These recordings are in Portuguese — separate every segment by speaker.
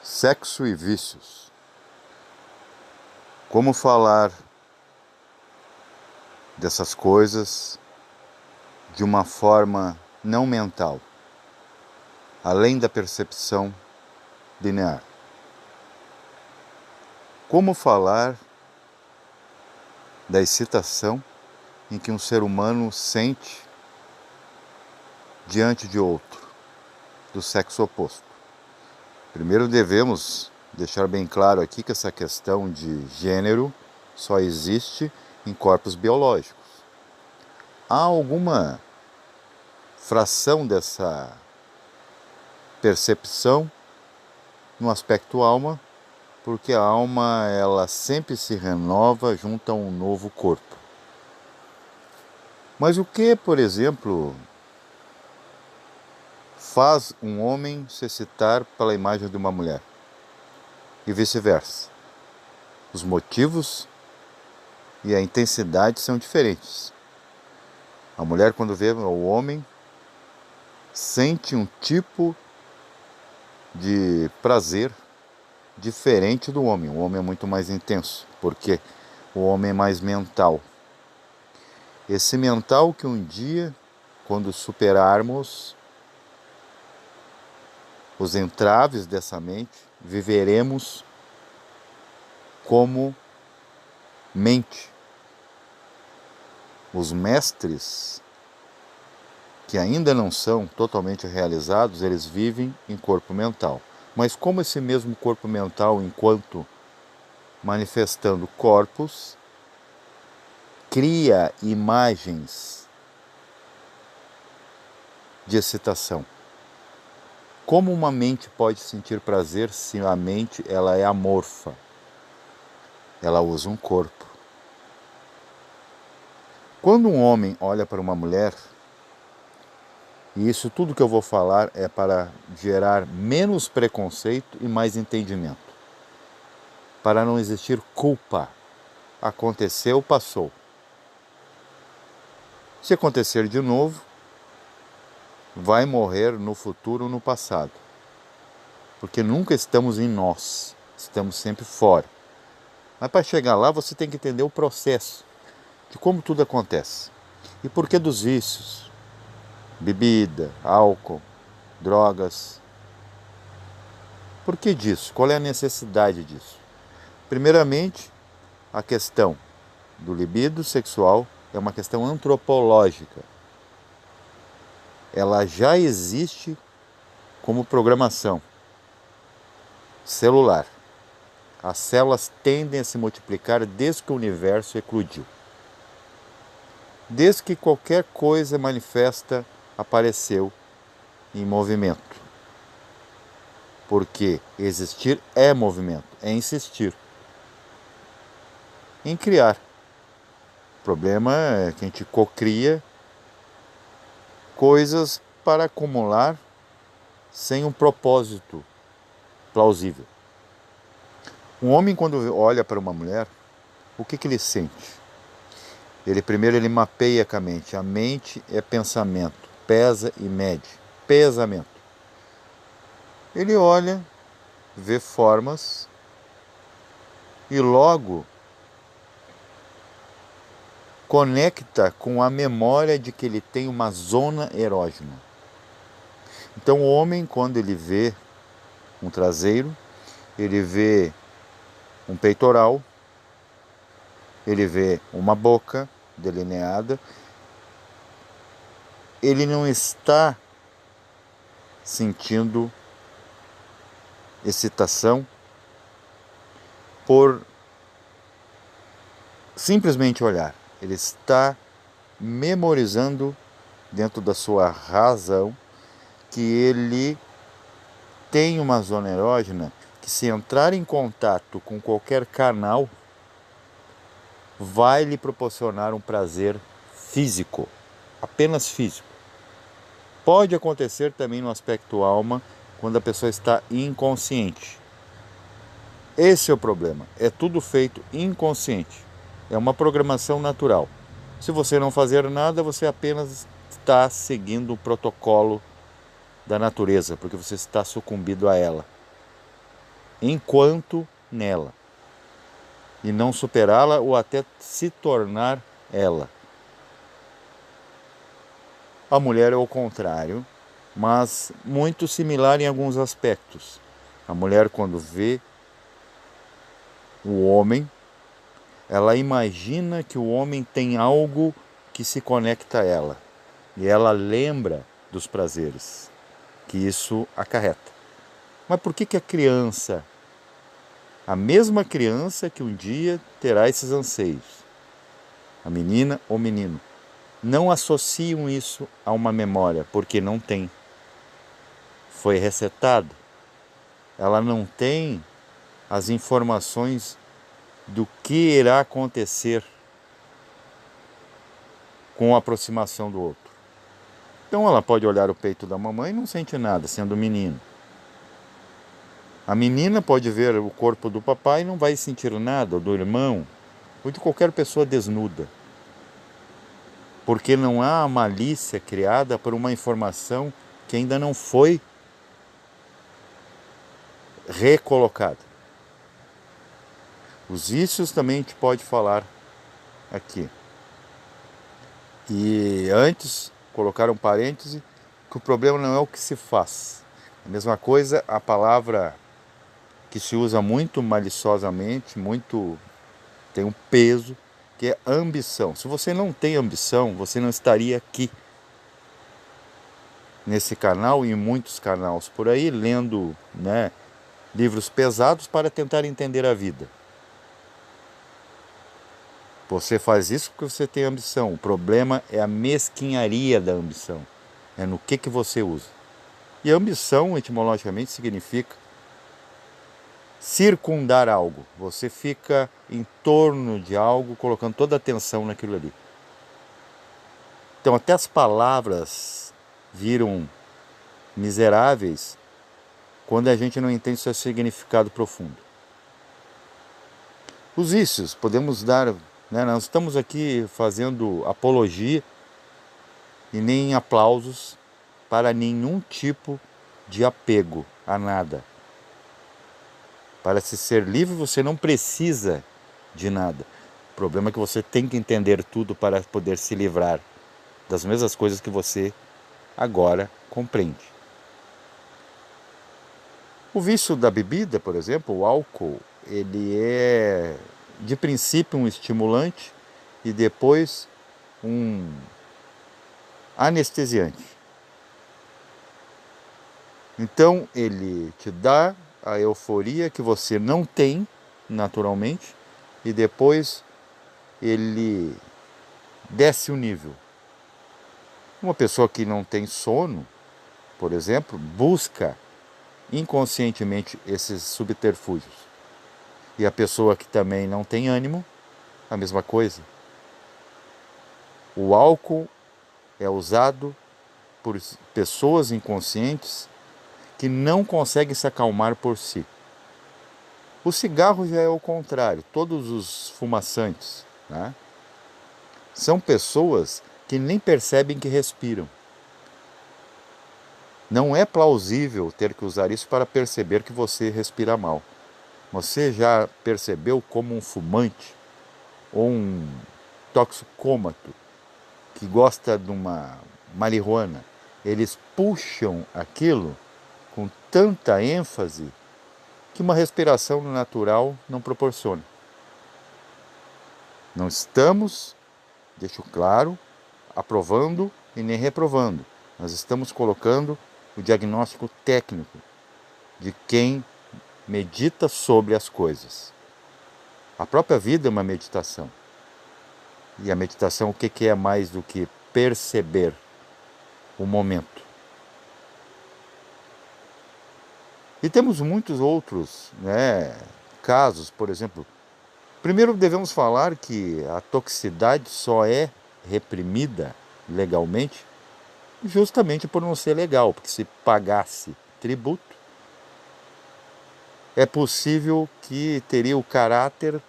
Speaker 1: Sexo e vícios. Como falar dessas coisas de uma forma não mental, além da percepção linear? Como falar da excitação em que um ser humano sente diante de outro, do sexo oposto? Primeiro devemos deixar bem claro aqui que essa questão de gênero só existe em corpos biológicos. Há alguma fração dessa percepção no aspecto alma, porque a alma ela sempre se renova junto a um novo corpo. Mas o que, por exemplo, faz um homem se excitar pela imagem de uma mulher? E vice-versa. Os motivos e a intensidade são diferentes. A mulher, quando vê o homem, sente um tipo de prazer diferente do homem. O homem é muito mais intenso, porque o homem é mais mental. Esse mental que um dia, quando superarmos os entraves dessa mente, viveremos como mente. Os mestres que ainda não são totalmente realizados, eles vivem em corpo mental. Mas como esse mesmo corpo mental, enquanto manifestando corpos, cria imagens de excitação. Como uma mente pode sentir prazer se a mente ela é amorfa? Ela usa um corpo. Quando um homem olha para uma mulher, e isso tudo que eu vou falar é para gerar menos preconceito e mais entendimento. Para não existir culpa. Aconteceu, passou. Se acontecer de novo, vai morrer no futuro, no passado. Porque nunca estamos em nós, estamos sempre fora. Mas para chegar lá, você tem que entender o processo de como tudo acontece. E por que dos vícios? Bebida, álcool, drogas. Por que disso? Qual é a necessidade disso? Primeiramente, a questão do libido sexual é uma questão antropológica. Ela já existe como programação celular. As células tendem a se multiplicar desde que o universo eclodiu. Desde que qualquer coisa manifesta apareceu em movimento. Porque existir é movimento, é insistir em criar. O problema é que a gente cocria coisas para acumular sem um propósito plausível. Um homem, quando olha para uma mulher, o que ele sente? Primeiro ele mapeia com a mente. A mente é pensamento, pesa e mede. Pesamento. Ele olha, vê formas e logo conecta com a memória de que ele tem uma zona erógena. Então o homem, quando ele vê um traseiro, ele vê um peitoral, ele vê uma boca delineada, ele não está sentindo excitação por simplesmente olhar. Ele está memorizando dentro da sua razão que ele tem uma zona erógena que, se entrar em contato com qualquer canal, vai lhe proporcionar um prazer físico, apenas físico. Pode acontecer também no aspecto alma, quando a pessoa está inconsciente. Esse é o problema, é tudo feito inconsciente, é uma programação natural. Se você não fazer nada, você apenas está seguindo o protocolo da natureza, porque você está sucumbido a ela. enquanto nela, e não superá-la ou até se tornar ela. A mulher é o contrário, mas muito similar em alguns aspectos. A mulher, quando vê o homem, ela imagina que o homem tem algo que se conecta a ela, e ela lembra dos prazeres que isso acarreta. Mas por que a criança, a mesma criança que um dia terá esses anseios, a menina ou menino, não associam isso a uma memória, porque não tem. Foi resetado. Ela não tem as informações do que irá acontecer com a aproximação do outro. Então ela pode olhar o peito da mamãe e não sente nada, sendo menino. A menina pode ver o corpo do papai e não vai sentir nada, ou do irmão, ou de qualquer pessoa desnuda. Porque não há a malícia criada por uma informação que ainda não foi recolocada. Os vícios também a gente pode falar aqui. E antes, colocar um parêntese, que o problema não é o que se faz. A mesma coisa, a palavra que se usa muito maliciosamente, tem um peso, que é ambição. Se você não tem ambição, você não estaria aqui, nesse canal e em muitos canais por aí, lendo, livros pesados para tentar entender a vida. Você faz isso porque você tem ambição. O problema é a mesquinharia da ambição. É no que você usa. E ambição, etimologicamente, significa circundar algo. Você fica em torno de algo, colocando toda a atenção naquilo ali. Então, até as palavras viram miseráveis quando a gente não entende seu significado profundo. Os vícios, podemos dar... Nós estamos aqui fazendo apologia e nem aplausos para nenhum tipo de apego a nada. Para se ser livre, você não precisa de nada. O problema é que você tem que entender tudo para poder se livrar das mesmas coisas que você agora compreende. O vício da bebida, por exemplo, o álcool, ele é de princípio um estimulante e depois um anestesiante. Então ele te dá a euforia que você não tem naturalmente e depois ele desce o nível. Uma pessoa que não tem sono, por exemplo, busca inconscientemente esses subterfúgios. E a pessoa que também não tem ânimo, a mesma coisa. O álcool é usado por pessoas inconscientes que não conseguem se acalmar por si. O cigarro já é o contrário. Todos os fumaçantes, são pessoas que nem percebem que respiram. Não é plausível ter que usar isso para perceber que você respira mal. Você já percebeu como um fumante ou um toxicômato que gosta de uma marihuana, eles puxam aquilo com tanta ênfase que uma respiração natural não proporciona. Não estamos, deixo claro, aprovando e nem reprovando. Nós estamos colocando o diagnóstico técnico de quem medita sobre as coisas. A própria vida é uma meditação. E a meditação, o que é mais do que perceber o momento? E temos muitos outros casos, por exemplo. Primeiro devemos falar que a toxicidade só é reprimida legalmente justamente por não ser legal, porque se pagasse tributo, é possível que teria o caráter,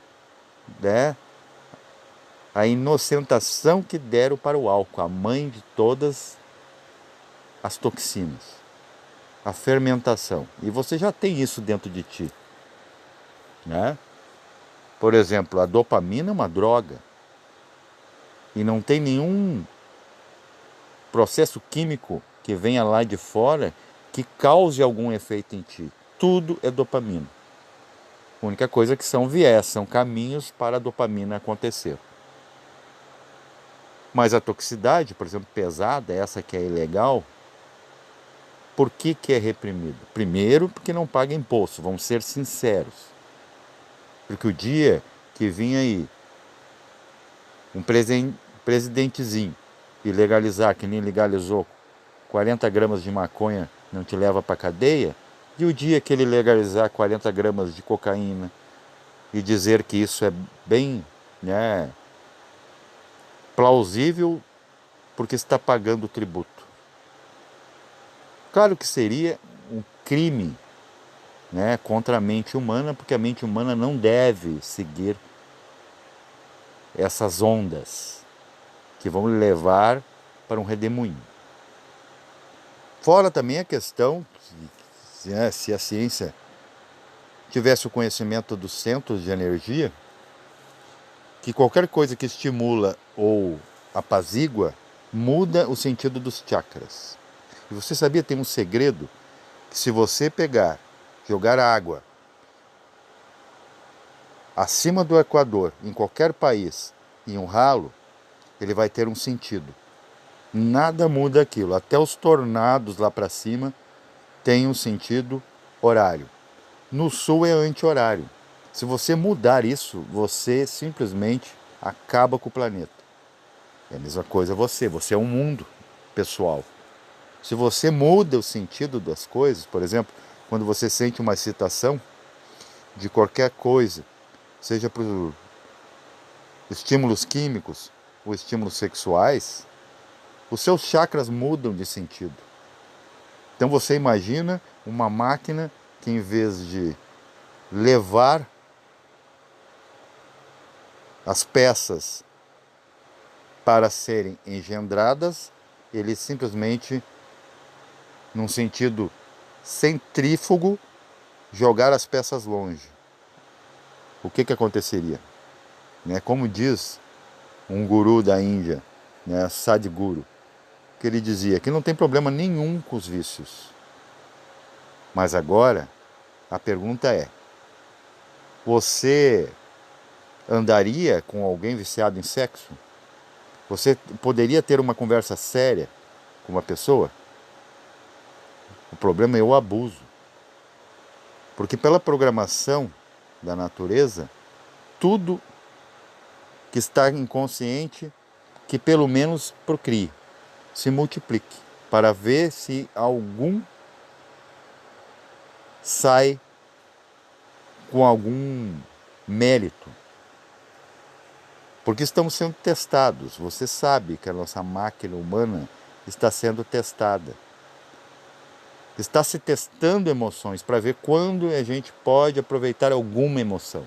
Speaker 1: a inocentação que deram para o álcool, a mãe de todas as toxinas, a fermentação. E você já tem isso dentro de ti. né? Por exemplo, a dopamina é uma droga e não tem nenhum processo químico que venha lá de fora que cause algum efeito em ti. Tudo é dopamina. A única coisa que são viés, são caminhos para a dopamina acontecer. Mas a toxicidade, por exemplo, pesada, essa que é ilegal, por que é reprimida? Primeiro, porque não paga imposto, vamos ser sinceros. Porque o dia que vinha aí um presidentezinho e legalizar, que nem legalizou 40 gramas de maconha não te leva para cadeia, e o dia que ele legalizar 40 gramas de cocaína e dizer que isso é bem, né, plausível porque está pagando o tributo. Claro que seria um crime, né, contra a mente humana, porque a mente humana não deve seguir essas ondas que vão levar para um redemoinho. Fora também a questão que, né, se a ciência tivesse o conhecimento dos centros de energia, que qualquer coisa que estimula ou apazigua muda o sentido dos chakras. E você sabia, tem um segredo, que se você pegar, jogar água acima do Equador, em qualquer país, em um ralo, ele vai ter um sentido. Nada muda aquilo, até os tornados lá para cima têm um sentido horário. No sul é anti-horário. Se você mudar isso, você simplesmente acaba com o planeta. É a mesma coisa você é um mundo pessoal. Se você muda o sentido das coisas, por exemplo, quando você sente uma excitação de qualquer coisa, seja por estímulos químicos ou estímulos sexuais, os seus chakras mudam de sentido. Então você imagina uma máquina que, em vez de levar as peças para serem engendradas, ele simplesmente, num sentido centrífugo, jogar as peças longe. O que aconteceria? Né? Como diz um guru da Índia, né, Sadhguru, que ele dizia que não tem problema nenhum com os vícios. Mas agora, a pergunta é, você andaria com alguém viciado em sexo? Você poderia ter uma conversa séria com uma pessoa? O problema é o abuso. Porque pela programação da natureza, tudo que está inconsciente, que pelo menos procrie, se multiplique, para ver se algum sai com algum mérito. Porque estamos sendo testados. Você sabe que a nossa máquina humana está sendo testada. Está se testando emoções para ver quando a gente pode aproveitar alguma emoção.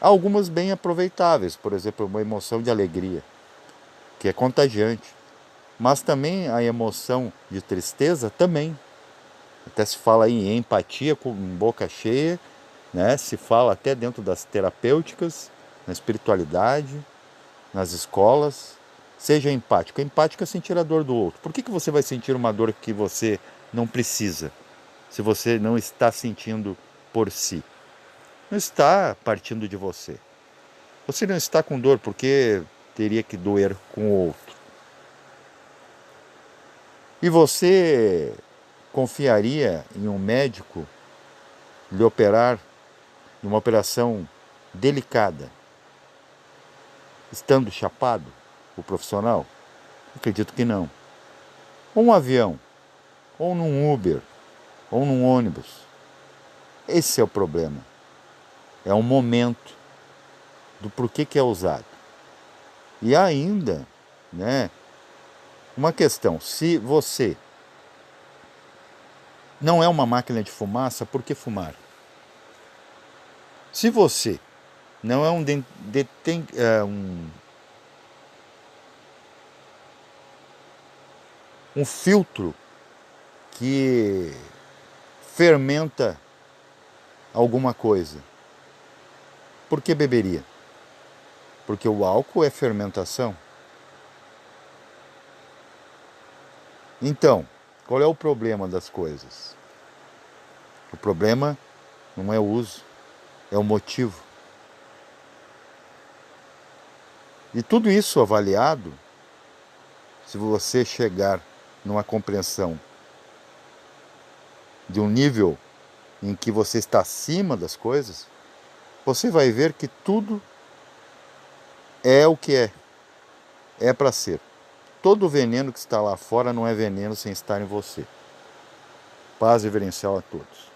Speaker 1: Há algumas bem aproveitáveis, por exemplo, uma emoção de alegria, que é contagiante. Mas também a emoção de tristeza também. Até se fala em empatia com boca cheia, né? Se fala até dentro das terapêuticas, na espiritualidade, nas escolas. Seja empático. Empático é sentir a dor do outro. Por que você vai sentir uma dor que você não precisa, se você não está sentindo por si? Não está partindo de você. Você não está com dor porque teria que doer com o outro. E você confiaria em um médico lhe operar em uma operação delicada, estando chapado, o profissional? Acredito que não. Ou um avião, ou num Uber, ou num ônibus. Esse é o problema. É um momento do porquê que é usado. E ainda, né, uma questão, se você não é uma máquina de fumaça, por que fumar? Se você não é um filtro que fermenta alguma coisa, por que beberia? Porque o álcool é fermentação. Então, qual é o problema das coisas? O problema não é o uso, é o motivo. E tudo isso avaliado, se você chegar numa compreensão de um nível em que você está acima das coisas, você vai ver que tudo é o que é para ser. Todo veneno que está lá fora não é veneno sem estar em você. Paz reverencial a todos.